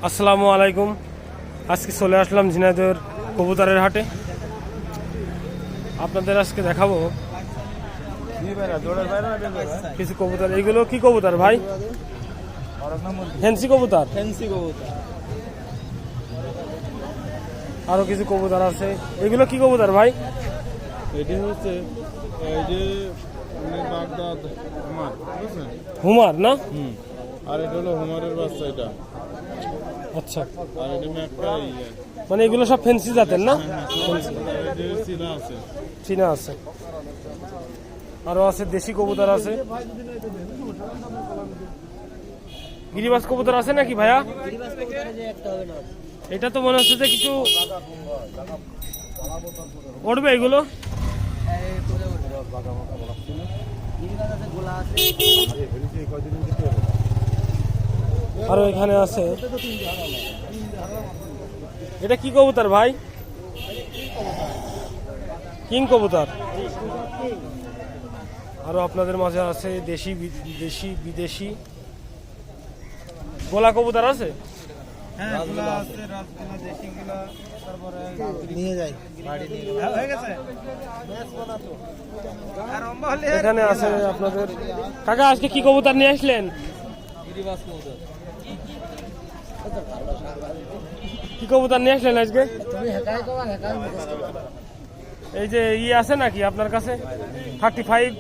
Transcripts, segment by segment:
আসসালামু আলাইকুম। আজকে চলে আসলাম ঝিনাইদহের কবুতরের হাটে। আপনাদের আজকে দেখাবো কিছু কবুতর। এগুলো কি কবুতর ভাই? ফ্যান্সি কবুতর। আরো কিছু কবুতর আছে। এগুলো কি কবুতর ভাই? এটি হচ্ছে এই যে বাগদাদ হুমার, বুঝছেন? হুমার না? আর এটা হলো হুমারের বাচ্চা এটা। আচ্ছা, আর এটা একটা মানে এগুলো সব ফ্যান্সি জাতের না? চীনা আছে। চীনা আছে, আরো আছে দেশি কবুতর আছে। গিরিবাজ কবুতর আছে নাকি ভাইয়া? এটা তো মনে হচ্ছে যে কিছু উঠবে এগুলো। আরো এখানে আছে। এটা কি কবুতর ভাই? কিং কবুতর। আরো আপনাদের মাঝে আছে দেশি বিদেশি গোলা কবুতর আছে। এখানে আছে আপনাদের। কাকা আজকে কি কবুতর নিয়ে আসলেন? কি কবুতর নিয়ে আসলেন আজকে? এই যে আছে নাকি আপনার কাছে? 35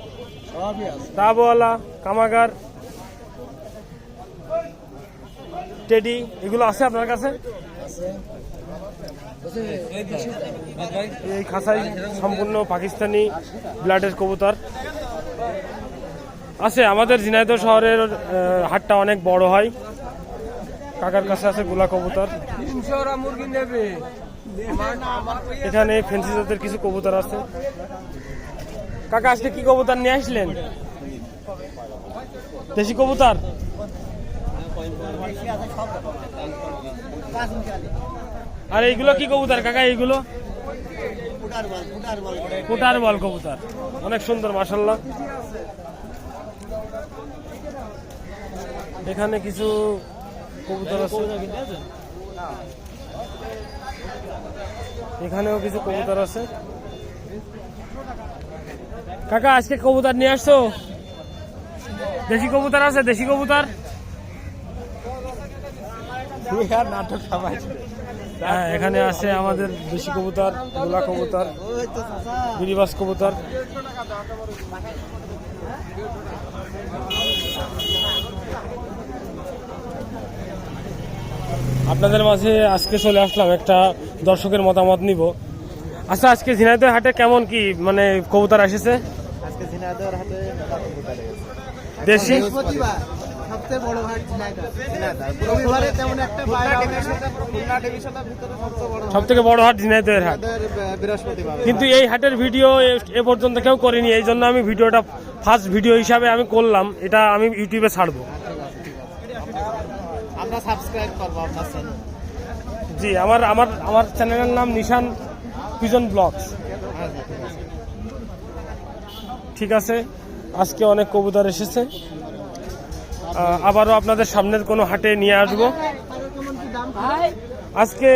দাবওয়ালা, কামাগার, টেডি এগুলো আছে আপনার কাছে? এই খাসাই সম্পূর্ণ পাকিস্তানি ব্লাডের কবুতর আছে। আমাদের ঝিনাইদহ শহরের হাটটা অনেক বড় হয়। কাকার কাছে আছে গোলা কবুতর। এখানে ফ্যান্সি জাতের কিছু কবুতর আছে। কাকা আজকে কি কবুতর নিয়ে আসলেন? দেশি কবুতর। আর এইগুলো কি কবুতর কাকা? এইগুলো কোটার বল কবুতর, অনেক সুন্দর মাশাআল্লাহ। এখানে কিছু কবুতর আছে, এখানেও কিছু কবুতর আছে। কাকা আজকে কবুতর নিয়ে আসছো? দেশি কবুতর আছে? দেশি কবুতর হ্যাঁ, এখানে আছে আমাদের দেশি কবুতর, গোলা কবুতর, গিরিবাজ কবুতর। আপনাদের মাঝে আজকে চলে আসলাম একটা দর্শকের মতামত নিব। আচ্ছা, আজকে ঝিনাইদহ হাটে কেমন কি মানে কবুতর এসেছে? আজকে ঝিনাইদহের হাটে দেশি সবচেয়ে বড় হাট ঝিনাইদহ। রবিবারে তেমন একটা সব থেকে বড় হাট ঝিনাইদহের হাট বৃহস্পতিবার। কিন্তু এই হাটের ভিডিও এ পর্যন্ত কেউ করেনি, এই জন্য আমি ভিডিওটা ফার্স্ট ভিডিও হিসাবে আমি করলাম। এটা আমি ইউটিউবে ছাড়বো। আমরা সাবস্ক্রাইব করব আপনার চ্যানেল। জি, আমার চ্যানেলের নাম নিশান পিজন ব্লগস। ঠিক আছে, আজকে অনেক কবুতর এসেছে। আবারও আপনাদের সামনের কোনো হাটে নিয়ে আসবো। আজকে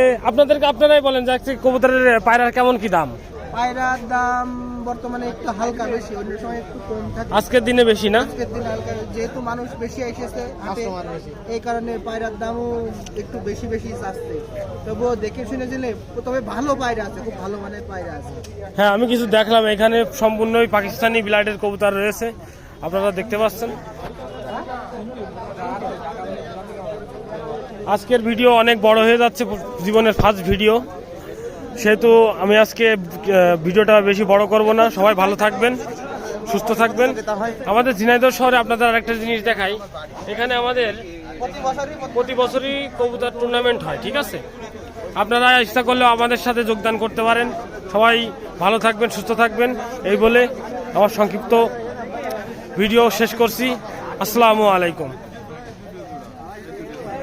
আপনারাই বলেন যে আজকে কবুতরের পায়রার কেমন কি দাম? পায়রার দাম বর্তমানে একটু হালকা বেশি, অন্য সময় একটু কম থাকে। আজকের দিনে বেশি না? আজকের দিনে হালকা, যেহেতু মানুষ বেশি এসেছে হাটে, এই কারণে পায়রার দামও একটু বেশি চাচ্ছে। তবুও দেখে শুনে দিলে, তবে ভালো পায়রা আছে, খুব ভালো মানের পায়রা আছে। হ্যাঁ, আমি কিছু দেখলাম। এখানে সম্পূর্ণই পাকিস্তানি ব্লাডের কবুতর রয়েছে, আপনারা দেখতে পাচ্ছেন। আজকের ভিডিও অনেক বড় হয়ে যাচ্ছে, জীবনের ফার্স্ট ভিডিও, সেহেতু আমি আজকে ভিডিওটা বেশি বড় করব না। সবাই ভালো থাকবেন, সুস্থ থাকবেন। আমাদের ঝিনাইদহ শহরে আপনাদের আরেকটা জিনিস দেখাই, এখানে আমাদের প্রতি বছরই কবুতর টুর্নামেন্ট হয়। ঠিক আছে, আপনারা ইচ্ছা করলেও আমাদের সাথে যোগদান করতে পারেন। সবাই ভালো থাকবেন, সুস্থ থাকবেন, এই বলে আমার সংক্ষিপ্ত ভিডিও শেষ করছি। আসসালামু আলাইকুম।